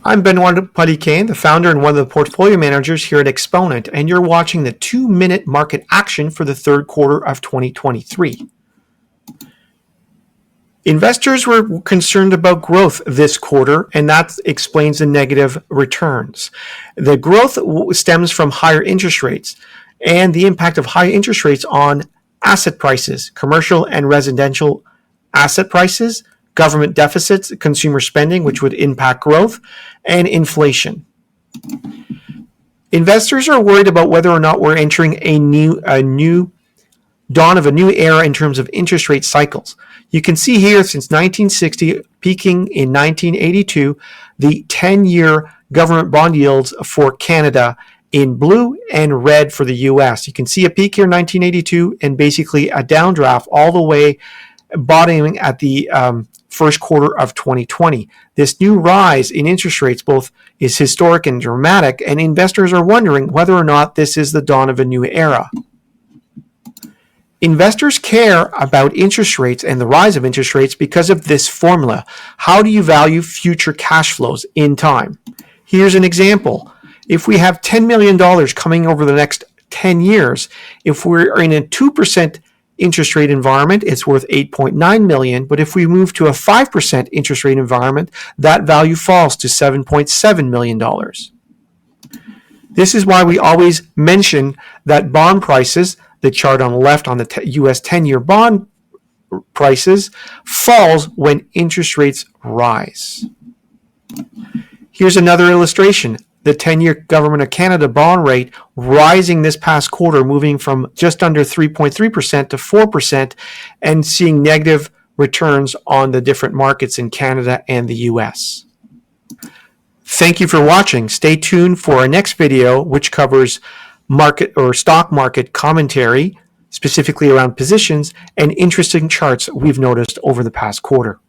I'm Benoit Paliquin, the founder and one of the portfolio managers here at Exponent, and you're watching the 2-minute market action for the third quarter of 2023. Investors were concerned about growth this quarter, and that explains the negative returns. The growth stems from higher interest rates and the impact of high interest rates on asset prices, commercial and residential asset prices, government deficits, consumer spending, which would impact growth, and inflation. Investors are worried about whether or not we're entering a new dawn of a new era in terms of interest rate cycles. You can see here since 1960, peaking in 1982, the 10-year government bond yields for Canada in blue and red for the US. You can see a peak here in 1982 and basically a downdraft all the way bottoming at the first quarter of 2020. This new rise in interest rates both is historic and dramatic, and investors are wondering whether or not this is the dawn of a new era. Investors care about interest rates and the rise of interest rates because of this formula. How do you value future cash flows in time? Here's an example. If we have $10 million coming over the next 10 years, if we're in a 2% interest rate environment, it's worth $8.9 million. But if we move to a 5% interest rate environment, that value falls to $7.7 million. This is why we always mention that bond prices, the chart on the left on the US 10-year bond prices, falls when interest rates rise. Here's another illustration. The 10-year Government of Canada bond rate rising this past quarter, moving from just under 3.3% to 4% and seeing negative returns on the different markets in Canada and the US. Thank you for watching. Stay tuned for our next video, which covers market or stock market commentary, specifically around positions and interesting charts we've noticed over the past quarter.